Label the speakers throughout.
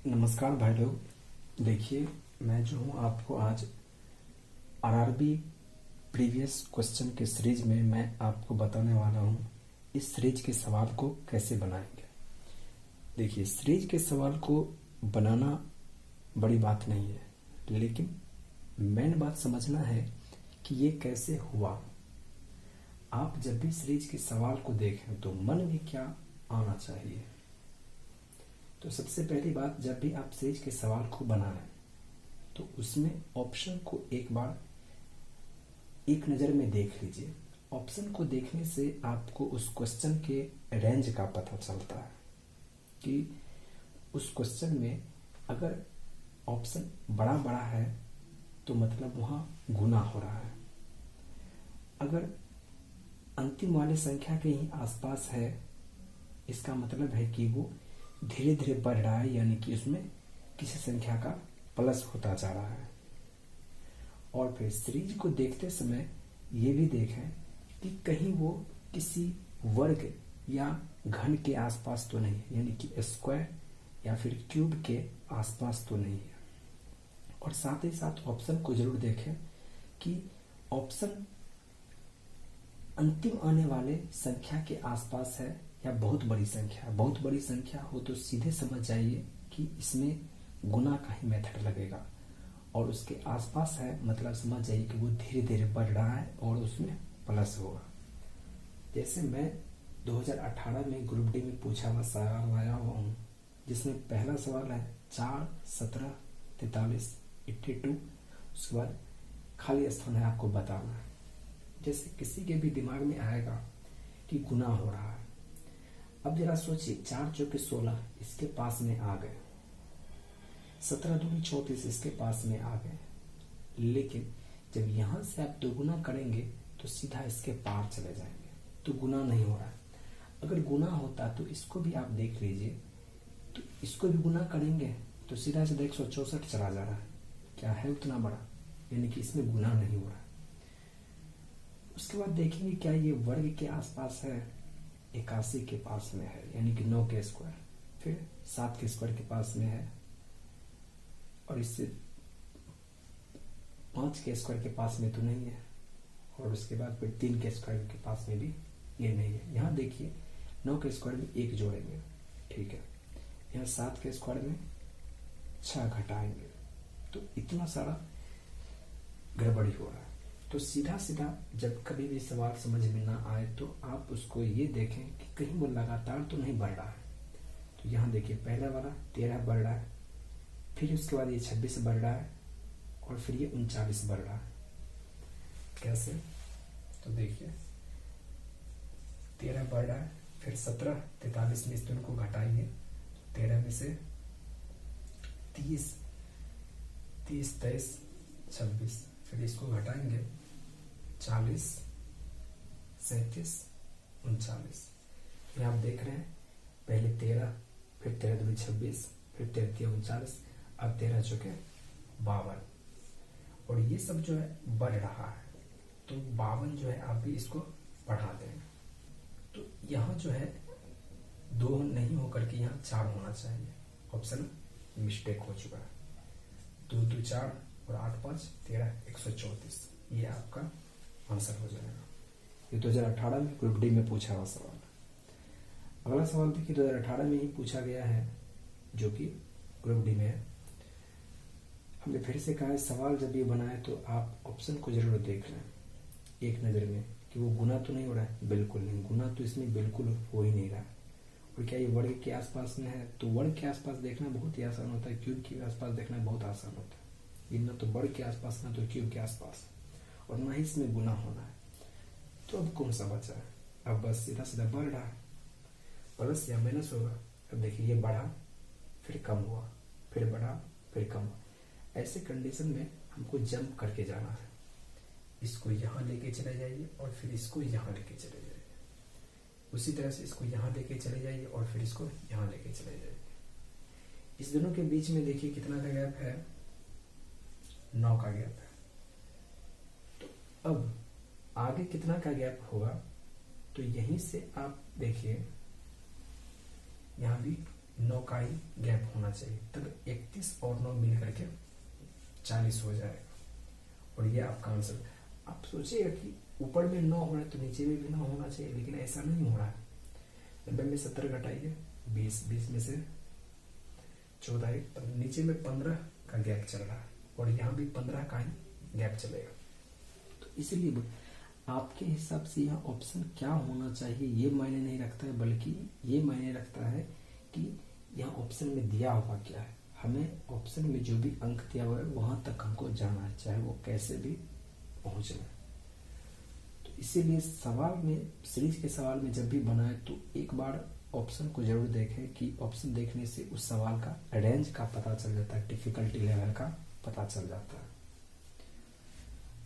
Speaker 1: नमस्कार भाई लोग। देखिए, मैं जो हूँ आपको आज आरआरबी प्रीवियस क्वेश्चन के सीरीज में मैं आपको बताने वाला हूँ इस सीरीज के सवाल को कैसे बनाएंगे। देखिए, सीरीज के सवाल को बनाना बड़ी बात नहीं है, लेकिन मेन बात समझना है कि ये कैसे हुआ। आप जब भी सीरीज के सवाल को देखें तो मन में क्या आना चाहिए। तो सबसे पहली बात, जब भी आप सीरीज के सवाल को बनाएं तो उसमें ऑप्शन को एक बार एक नज़र में देख लीजिए। ऑप्शन को देखने से आपको उस क्वेश्चन के रेंज का पता चलता है कि उस क्वेश्चन में अगर ऑप्शन बड़ा बड़ा है तो मतलब वहाँ गुना हो रहा है। अगर अंतिम वाली संख्या के ही आसपास है, इसका मतलब है कि वो धीरे धीरे बढ़ रहा है, यानी कि उसमें किसी संख्या का प्लस होता जा रहा है। और फिर सीरीज को देखते समय ये भी देखें कि कहीं वो किसी वर्ग या घन के आसपास तो नहीं है, यानी कि स्क्वायर या फिर क्यूब के आसपास तो नहीं है। और साथ ही साथ ऑप्शन को जरूर देखें कि ऑप्शन अंतिम आने वाले संख्या के आसपास है या बहुत बड़ी संख्या। बहुत बड़ी संख्या हो तो सीधे समझ जाइए कि इसमें गुना का ही मेथड लगेगा, और उसके आसपास है मतलब समझ जाइए कि वो धीरे धीरे बढ़ रहा है और उसमें प्लस होगा। जैसे मैं 2018 में ग्रुप डी में पूछा हुआ सवाल लाया हुआ हूँ, जिसमें पहला सवाल है 4, 17, 43, 82। उसके बाद खाली स्थान है, आपको बताना है। जैसे किसी के भी दिमाग में आएगा कि गुना हो रहा है। अब जरा सोचिए, 4 चौके 16 इसके पास में आ गए, 17 दूनी 34 इसके पास में आ गए, लेकिन जब यहां से आप दोगुना करेंगे तो सीधा इसके पार चले जाएंगे, तो गुना नहीं हो रहा है। अगर गुना होता तो इसको भी आप देख लीजिए, तो इसको भी गुना करेंगे तो सीधा सीधा 164 चला जा रहा है। क्या है उतना बड़ा, यानी कि इसमें गुना नहीं हो रहा है। उसके बाद देखेंगे क्या ये वर्ग के आसपास है, 81 के पास में है, यानी कि 9 के स्क्वायर, फिर 7 के स्क्वायर के पास में है, और इससे 5 के स्क्वायर के पास में तो नहीं है, और उसके बाद फिर 3 के स्क्वायर के पास में भी ये नहीं है। यहाँ देखिए 9 के स्क्वायर में 1 जोड़ेंगे, ठीक है। यहाँ 7 के स्क्वायर में 6 घटाएंगे, तो इतना सारा गड़बड़ी हो रहा है। तो सीधा सीधा जब कभी भी सवाल समझ में ना आए तो आप उसको ये देखें कि कहीं वो लगातार तो नहीं बढ़ रहा है। तो यहाँ देखिए पहला वाला 13 बढ़ रहा है, फिर उसके बाद ये 26 बढ़ रहा है, और फिर ये 39 बढ़ रहा है। कैसे? तो देखिए 13 बढ़ रहा है, फिर 17, 43 में इस दोनों को घटाएंगे, 13 में से 30, 30, 23, 26, फिर इसको घटाएंगे 40, 37, 39। ये आप देख रहे हैं, पहले 13, फिर 13 दूनी 26, फिर 13 39, अब 13 चौके 52, और ये सब जो है बढ़ रहा है। तो 52 जो है आप भी इसको बढ़ा देंगे, तो यहाँ जो है 2 नहीं होकर के यहाँ 4 होना चाहिए। ऑप्शन मिस्टेक हो चुका है। 2 2 4 और 8 5 13, 134, ये आपका आंसर हो जाएगा। ये 2018 में ग्रुप डी में पूछा हुआ सवाल। अगला सवाल देखिए 2018 में ही पूछा गया है, जो कि ग्रुप डी में है। हमने फिर से कहा है सवाल जब ये बनाए तो आप ऑप्शन को जरूर देख लें एक नज़र में कि वो गुना तो नहीं हो रहा है। बिल्कुल नहीं, गुना तो इसमें बिल्कुल हो ही नहीं रहा है। और क्या ये वर्ग के आसपास में है, तो वर्ग के आसपास देखना बहुत ही आसान होता है, क्यूब के आसपास देखना बहुत आसान होता है। ये ना तो वर्ग के आसपास ना तो क्यूब के आसपास, और ना ही इसमें गुना होना है। तो अब कौन सा बचा है? अब बस सीधा सीधा बढ़ रहा है, प्लस या माइनस होगा। अब देखिए ये बढ़ा, फिर कम हुआ, फिर बढ़ा, फिर कम हुआ। ऐसे कंडीशन में हमको जंप करके जाना है। इसको यहाँ लेके चले जाइए और फिर इसको यहाँ लेके चले जाइए, उसी तरह से इसको यहाँ लेके चले जाइए और फिर इसको यहाँ लेके चले जाइए। इस दोनों के बीच में देखिए कितना का गैप है, 9 का गैप है। तो अब आगे कितना का गैप होगा, तो यहीं से आप देखिए यहाँ भी 9 का ही गैप होना चाहिए, तब 31 और 9 मिल करके 40 हो जाएगा। और ये आपका आंसर। आप सोचिएगा कि ऊपर में 9 हो रहा है तो नीचे में भी 9 होना चाहिए, लेकिन ऐसा नहीं हो रहा है। 90 में 70 घटाइए 20, 20 में से 14, नीचे में 15 का गैप चल रहा है और यहाँ भी 15 का ही गैप चलेगा। तो इसलिए आपके हिसाब से यहाँ ऑप्शन क्या होना चाहिए ये मायने नहीं रखता है, बल्कि ये मायने रखता है कि यहाँ ऑप्शन में दिया हुआ क्या है। हमें ऑप्शन में जो भी अंक दिया हुआ है वहां तक हमको जाना है, चाहे वो कैसे भी पहुंचना है। तो इसीलिए सवाल में, सीरीज के सवाल में जब भी बनाए तो एक बार ऑप्शन को जरूर देखें कि ऑप्शन देखने से उस सवाल का रेंज का पता चल जाता है, डिफिकल्टी लेवल का पता चल जाता है।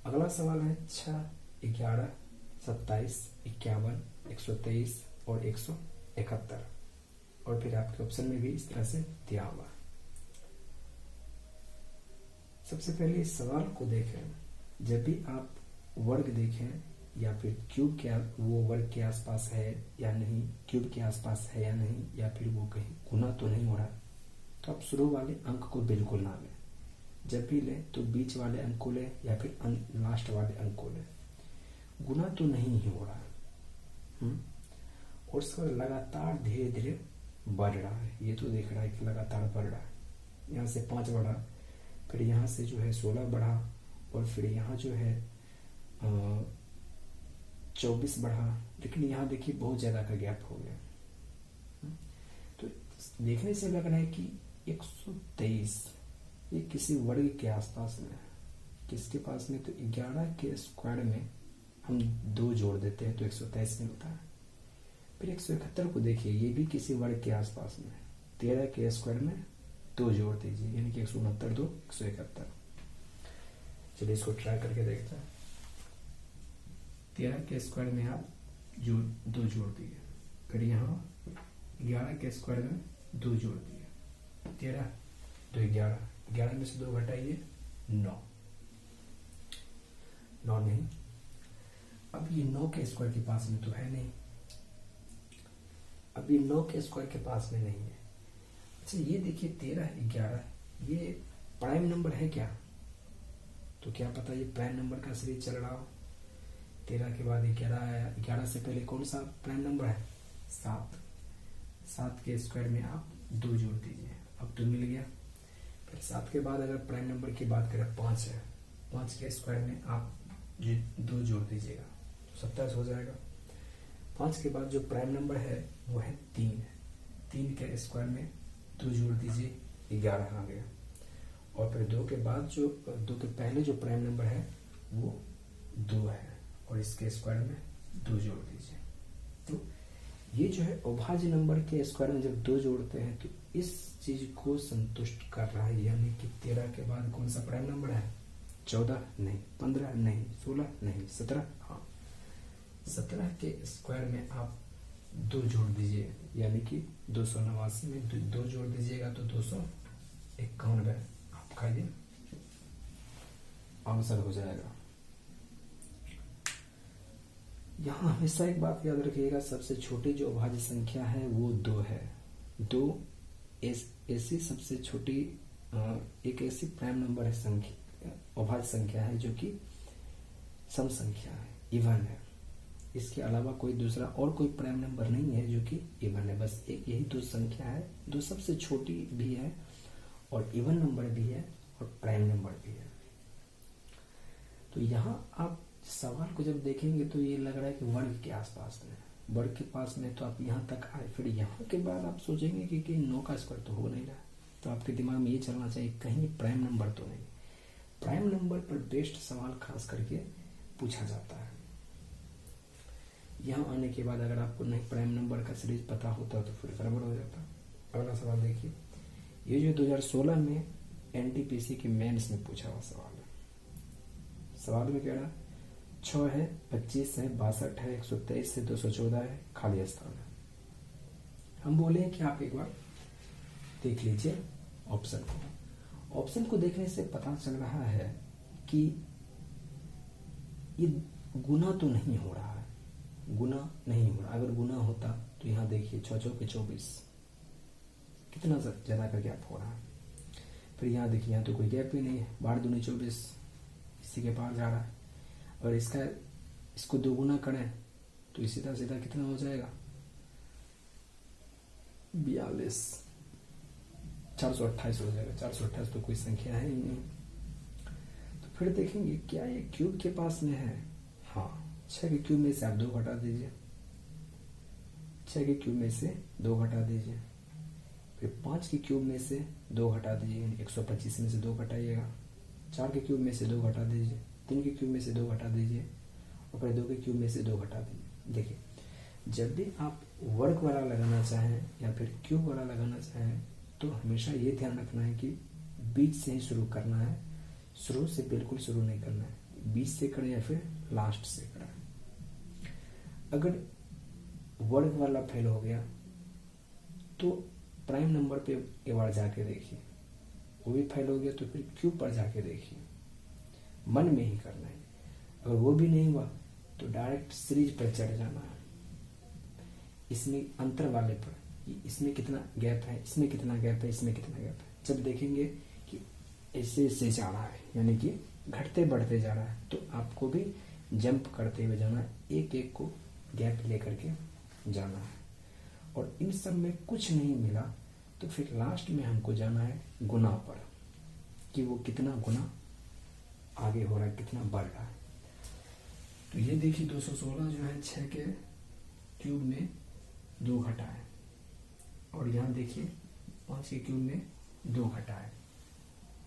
Speaker 1: अगला सवाल है 6, 11, 27, 51, 123 और 171, और फिर आपके ऑप्शन में भी इस तरह से दिया हुआ है। सबसे पहले इस सवाल को देखें, जब भी आप वर्ग देखें या फिर क्यूब के, वो वर्ग के आसपास है या नहीं, क्यूब के आसपास है या नहीं, या फिर वो कहीं गुना तो नहीं हो रहा, तो आप शुरू वाले अंक को बिल्कुल ना लें। जब भी लें तो बीच वाले अंक को लें या फिर लास्ट वाले अंक को लें। गुना तो नहीं ही हो रहा है और इसका लगातार धीरे धीरे बढ़ रहा है। ये तो देख रहा है कि लगातार बढ़ रहा है। यहाँ से 5 बढ़ा, फिर यहाँ से जो है 16 बढ़ा, और फिर यहाँ जो है 24 बढ़ा, लेकिन यहाँ देखिए बहुत ज्यादा का गैप हो गया। तो देखने से लग रहा है कि 123 ये किसी वर्ग के आसपास में है। किसके पास में? तो 11 के स्क्वायर में हम 2 जोड़ देते हैं तो 123 मिलता है। फिर 171 को देखिए, ये भी किसी वर्ग के आसपास में है। 13 के स्क्वायर में 2 जोड़ दीजिए, यानी कि 169, 2 171। चलिए इसको ट्राई करके देखते हैं। 13 के स्क्वायर में आप 2 जोड़ दिए, फिर यहाँ 11 के स्क्वायर में 2 जोड़ दिए, 13 2 11, 11 में से 2 घटाइए 9 नहीं। अब ये 9 के स्क्वायर के पास में तो है नहीं, अब ये 9 के स्क्वायर के पास में नहीं है। अच्छा ये देखिए 13 11 ये प्राइम नंबर है क्या? तो क्या पता ये प्राइम नंबर का सीरीज चल रहा हो। 13 के बाद 11 आया, 11 से पहले कौन सा प्राइम नंबर है? 7। 7 के स्क्वायर में आप 2 जोड़ दीजिए, अब तो मिल गया। फिर 7 के बाद अगर प्राइम नंबर की बात करें 5 है, 5 के स्क्वायर में आप 2 जोड़ दीजिएगा तो 27 हो जाएगा। 5 के बाद जो प्राइम नंबर है वो है 3। 3 के स्क्वायर में 2 जोड़ दीजिए, 11 आ गया। और फिर 2 के बाद जो 2 के पहले जो प्राइम नंबर है वो 2 है, और इसके स्क्वायर में 2 जोड़ दीजिए। तो ये जो है अभाज्य नंबर के स्क्वायर में जब 2 जोड़ते हैं तो इस चीज को संतुष्ट कर रहा है, यानी कि 13 के बाद कौन सा प्राइम नंबर है? 14 नहीं, 15 नहीं, 16 नहीं, 17। हाँ 17 के स्क्वायर में आप 2 जोड़ दीजिए, यानी कि 289 में 2 जोड़ दीजिएगा तो 291 आपका ये आंसर हो जाएगा। यहाँ हमेशा एक बात याद रखिएगा, सबसे छोटी जो अभाज्य संख्या है वो 2 है। 2 ऐसी सबसे छोटी एक ऐसी प्राइम नंबर है, संख्या अभाज्य संख्या है जो कि सम संख्या है, इवन है। इसके अलावा कोई दूसरा और कोई प्राइम नंबर नहीं है जो कि इवन है। बस एक यही 2 संख्या है, 2 सबसे छोटी भी है और इवन नंबर भी है और प्राइम नंबर भी है। तो यहाँ आप सवाल को जब देखेंगे तो ये लग रहा है कि वर्ग के आसपास में, वर्ग के पास में, तो आप यहाँ तक आए। फिर यहाँ के बाद आप सोचेंगे कि 9 का स्क्वायर तो हो नहीं रहा, तो आपके दिमाग में ये चलना चाहिए कहीं प्राइम नंबर तो नहीं। प्राइम नंबर पर बेस्ड सवाल खास करके पूछा जाता है। यहाँ आने के बाद अगर आपको नहीं प्राइम नंबर का सीरीज पता होता तो फिर गड़बड़ हो जाता। अगला सवाल देखिए, ये जो 2016 में एनटीपीसी के मेंस में पूछा हुआ सवाल है। सवाल में कह रहा 6 है, 25 है, 62 है, 123 है, 214 है, खाली स्थान है। हम बोले कि आप एक बार देख लीजिए ऑप्शन को। ऑप्शन को देखने से पता चल रहा है कि ये गुना तो नहीं हो रहा है, गुना नहीं हो रहा। अगर गुना होता तो यहाँ देखिए 6 चौके 24, कितना ज़्यादा का गैप हो रहा है। फिर यहाँ देखिए, यहाँ तो कोई गैप ही नहीं है, 12 दूनी 24 इसी के पार जा रहा है। और इसको दोगुना करें तो ये सीधा सीधा कितना हो जाएगा, 42, 428 हो जाएगा। 428 तो कोई संख्या है ही नहीं। तो फिर देखेंगे क्या ये क्यूब के पास में है। हाँ, 6 के क्यूब में से आप 2 घटा दीजिए, 6 के क्यूब में से 2 घटा दीजिए। फिर 5 के क्यूब में से 2 घटा दीजिए, 125 में से 2 घटाइएगा। 4 के क्यूब में से 2 घटा दीजिए, 3 के क्यूब में से 2 घटा दीजिए, और फिर 2 के क्यूब में से 2 घटा दीजिए। देखिए, जब भी आप वर्ग वाला लगाना चाहें या फिर क्यूब वाला लगाना चाहें तो हमेशा ये ध्यान रखना है कि बीच से ही शुरू करना है, शुरू से बिल्कुल शुरू नहीं करना है। बीच से करें या फिर लास्ट से करें। अगर वर्ग वाला फेल हो गया तो प्राइम नंबर पे एक बार जाके देखिए, वो भी फेल हो गया तो फिर क्यूब पर जाके देखिए, मन में ही करना है। अगर वो भी नहीं हुआ तो डायरेक्ट सीरीज पर चढ़ जाना है, इसमें अंतर वाले पर, इसमें कितना गैप है, इसमें कितना गैप है, इसमें कितना गैप है। जब देखेंगे कि ऐसे ऐसे जा रहा है, यानी कि घटते बढ़ते जा रहा है, तो आपको भी जंप करते हुए जाना है, एक एक को गैप लेकर के जाना है। और इन सब में कुछ नहीं मिला तो फिर लास्ट में हमको जाना है गुना पर, कि वो कितना गुना आगे हो रहा है, कितना बढ़ रहा है। तो ये देखिए 216 जो है 6 के क्यूब में 2 घटा है, और यहाँ देखिए 5 के क्यूब में 2 घटा है,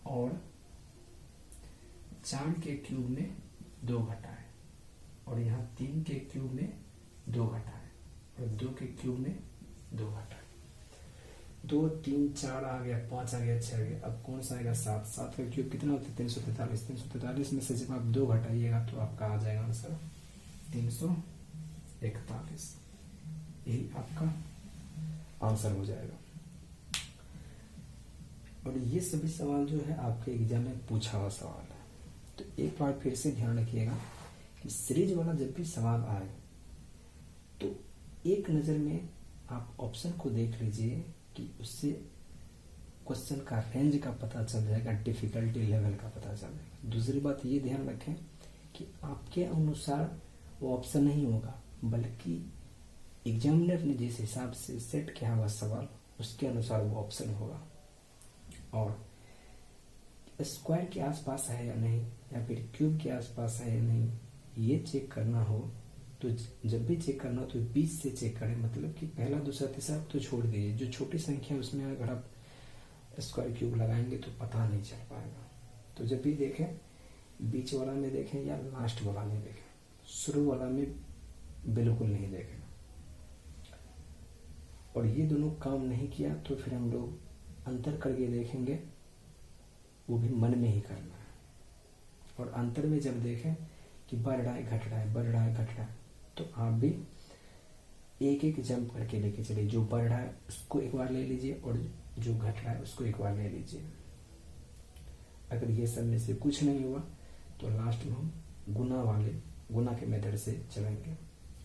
Speaker 1: और 4 के क्यूब में 2 घटा है, और यहाँ 3 के क्यूब में 2 घटा है, और 2 के क्यूब में 2 घटा है। 2 3 4 आ गया, 5 आ गया, 6 आ गया। अब कौन सा आएगा 7। 7 का क्यूब कितना होता है 343। 343 में से जब आप 2 घटाइएगा तो आपका आ जाएगा आंसर 341। यही आपका आंसर हो जाएगा। और ये सभी सवाल जो है आपके एग्जाम में पूछा हुआ सवाल है। तो एक बार फिर से ध्यान रखिएगा कि सीरीज वाला जब भी सवाल आए तो एक नज़र में आप ऑप्शन को देख लीजिए कि उससे क्वेश्चन का रेंज का पता चल जाएगा, डिफिकल्टी लेवल का पता चल जाएगा। दूसरी बात ये ध्यान रखें कि आपके अनुसार वो ऑप्शन नहीं होगा, बल्कि एग्जामिनर ने जिस हिसाब से सेट किया हुआ सवाल उसके अनुसार वो ऑप्शन होगा। और स्क्वायर के आसपास है या नहीं, या फिर क्यूब के आसपास है या नहीं, ये चेक करना हो तो जब भी चेक करना हो तो बीच से चेक करें। मतलब कि पहला दूसरा तीसरा तो छोड़ दीजिए, जो छोटी संख्या है उसमें अगर आप स्क्वायर क्यूब लगाएंगे तो पता नहीं चल पाएगा। तो जब भी देखें बीच वाला में देखें या लास्ट वाला में देखें, शुरू वाला में बिल्कुल नहीं देखें। और ये दोनों काम नहीं किया तो फिर हम लोग अंतर करके देखेंगे, वो भी मन में ही करना है। और अंतर में जब देखें कि बढ़ रहा है घट रहा है, बढ़ रहा है घट रहा है, तो आप भी एक एक जंप करके लेके चलिए। जो बढ़ रहा है उसको एक बार ले लीजिए और जो घट रहा है उसको एक बार ले लीजिए। अगर ये सब में से कुछ नहीं हुआ तो लास्ट में हम गुना के मेथड से चलेंगे।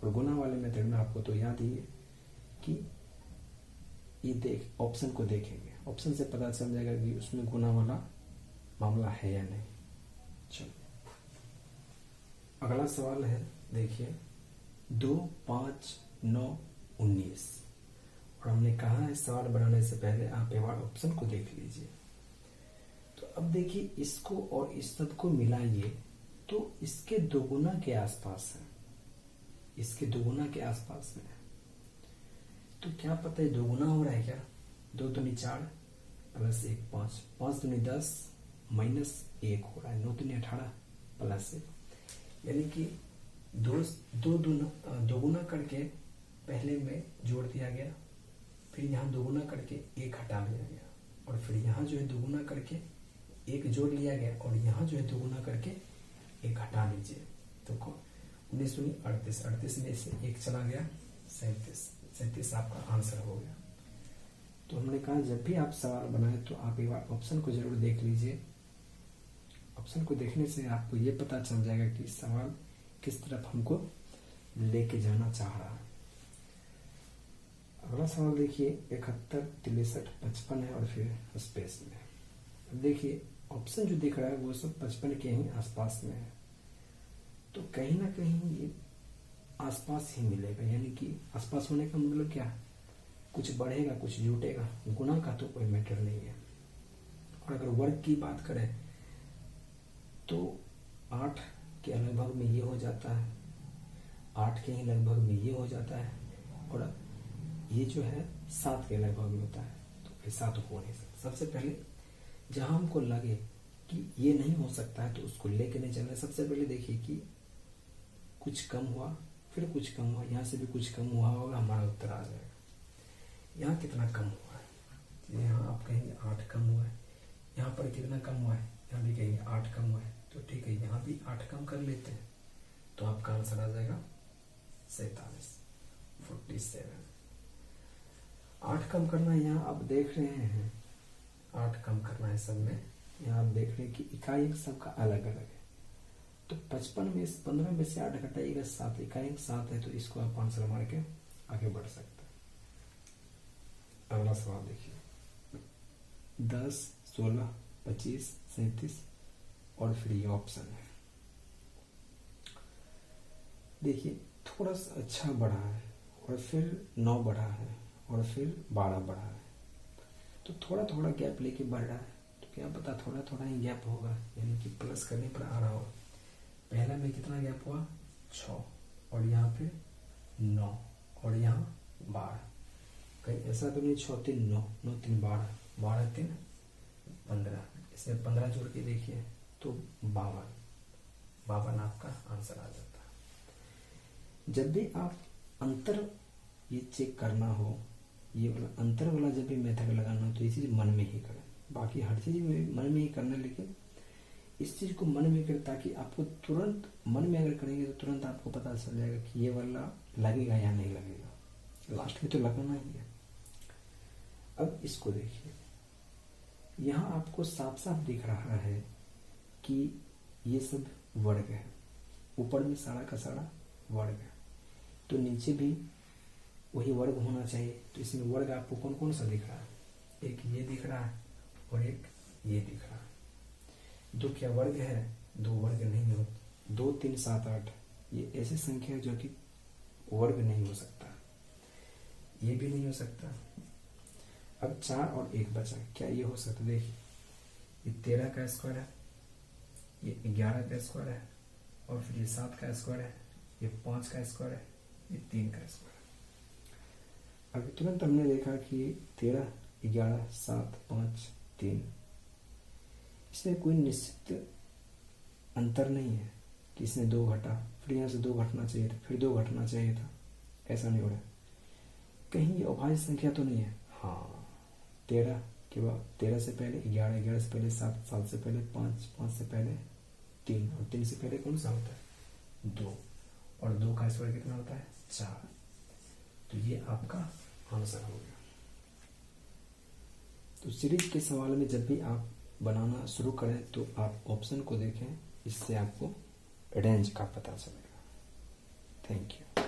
Speaker 1: और गुना वाले मेथड में आपको तो याद ही है कि ये ऑप्शन को देखेंगे, ऑप्शन से पता चल जाएगा कि उसमें गुना वाला मामला है या नहीं। चलो अगला सवाल है, देखिए 2 5 9 19। और हमने कहा है सवाल बनाने से पहले आप एक बार ऑप्शन को देख लीजिए। तो अब देखिए इसको और इस सब को मिलाइए तो इसके दोगुना के आसपास है, इसके दोगुना के आसपास में है। तो क्या पता है दोगुना हो रहा है क्या? 2 दूनी 4 प्लस 1 5, 5 दूनी 10 माइनस 1 हो रहा है, 9 दूनी 18 प्लस 1, यानी कि दोगुना करके पहले में जोड़ दिया गया, फिर यहाँ दोगुना करके 1 हटा लिया गया, और फिर यहाँ जो है दोगुना करके 1 जोड़ लिया गया, और यहाँ जो है दोगुना करके 1 हटा लीजिए। तो 19 दूनी 38, 38 में से 1 चला गया 37 आपका आंसर हो गया। तो हमने कहा जब भी आप सवाल बनाए तो आप एक बार ऑप्शन को जरूर देख लीजिए। ऑप्शन को देखने से आपको ये पता चल जाएगा कि सवाल किस तरफ हमको लेके जाना चाह रहा है। अगला सवाल देखिए 71, 63, 55 है और फिर स्पेस में। अब देखिए ऑप्शन जो दिख रहा है वो सब 55 के ही आसपास में है, तो कहीं ना कहीं ये आसपास ही मिलेगा, यानी कि आसपास होने का मतलब क्या, कुछ बढ़ेगा कुछ जुटेगा, गुना का तो कोई मैटर नहीं है। और अगर वर्ग की बात करें तो 8 के लगभग में ये हो जाता है, 8 के ही लगभग में ये हो जाता है, और ये जो है 7 के लगभग में होता है, तो ऐसा तो हो नहीं सकता। सबसे पहले जहां हमको लगे कि ये नहीं हो सकता है तो उसको लेके नहीं चलना। सबसे पहले देखिए कि कुछ कम हुआ, फिर कुछ कम हुआ, यहाँ से भी कुछ कम हुआ होगा, हमारा उत्तर आ जाएगा। यहाँ कितना कम हुआ है, यहाँ आप कहेंगे 8 कम हुआ है, यहाँ पर कितना कम हुआ है, यहाँ भी कहेंगे 8 कम हुआ है, तो ठीक है यहाँ भी 8 कम कर लेते हैं, तो आपका आंसर आ जाएगा 47, 47। 8 कम करना है, यहाँ आप देख रहे हैं 8 कम करना है सब में, यहाँ आप देख रहे हैं कि इकाई अंक सबका अलग अलग है, तो 55 में 15 में से 8 घटाइएगा 7, इकाई अंक 7 है, तो इसको आप आंसर मार के आगे बढ़ सकते हैं। अगला सवाल देखिए 10, 16, 25, 37 और फिर ये ऑप्शन है। देखिए थोड़ा सा अच्छा बढ़ा है और फिर 9 बढ़ा है और फिर 12 बढ़ा है, तो थोड़ा थोड़ा गैप लेके बढ़ रहा है, तो क्या पता थोड़ा थोड़ा ही गैप होगा, यानी कि प्लस करने पर आ रहा होगा। पहला में कितना गैप हुआ 6, और यहाँ पे 9, और यहाँ 12, कहीं ऐसा तो नहीं 6 3 9, 9 3 12, 12 3 15, इसमें 15 जोड़ के देखिए तो 52 आपका आंसर आ जाता है। जब भी आप अंतर ये चेक करना हो, ये वाला अंतर वाला जब भी मेथड लगाना हो तो ये चीज़ मन में ही करें, बाकी हर चीज़ में मन में ही करना, लेकिन इस चीज़ को मन में करें ताकि आपको तुरंत मन में अगर करेंगे तो तुरंत आपको पता चल जाएगा कि ये वाला लगेगा या नहीं लगेगा, लास्ट में तो लगाना ही है। अब इसको देखिए, यहाँ आपको साफ साफ दिख रहा है कि ये सब वर्ग है, ऊपर में सारा का सारा वर्ग है, तो नीचे भी वही वर्ग होना चाहिए, तो इसमें वर्ग आपको कौन कौन सा दिख रहा है, एक ये दिख रहा है और एक ये दिख रहा है। दो क्या वर्ग है, 2 वर्ग नहीं हो, 2 3 7 8 ये ऐसी संख्या है जो कि वर्ग नहीं हो सकता, ये भी नहीं हो सकता। अब 4 और 1 बचा, क्या ये हो सकता, देखिए ये 13 का स्क्वायर है, ये 11 का स्क्वायर है, और फिर ये 7 का स्क्वायर है, ये 5 का स्क्वायर है, ये 3 का स्क्वायर है। अभी तुरंत हमने देखा कि 13, 11, 7, 5, 3, इसमें कोई निश्चित अंतर नहीं है कि इसने 2 घटा, फिर यहाँ से 2 घटना चाहिए था, फिर 2 घटना चाहिए था, ऐसा नहीं हो रहा। कहीं ये अभाज्य संख्या तो नहीं है, हाँ 13 के बाद 13 से पहले 11, 11 से पहले 7, 7 से पहले 5, 5 से पहले 3, और 3 से पहले कौन सा होता है 2, और 2 का स्क्वायर कितना होता है 4, तो ये आपका आंसर हो गया। तो सीरीज के सवाल में जब भी आप बनाना शुरू करें तो आप ऑप्शन को देखें, इससे आपको रेंज का पता चलेगा। Thank you.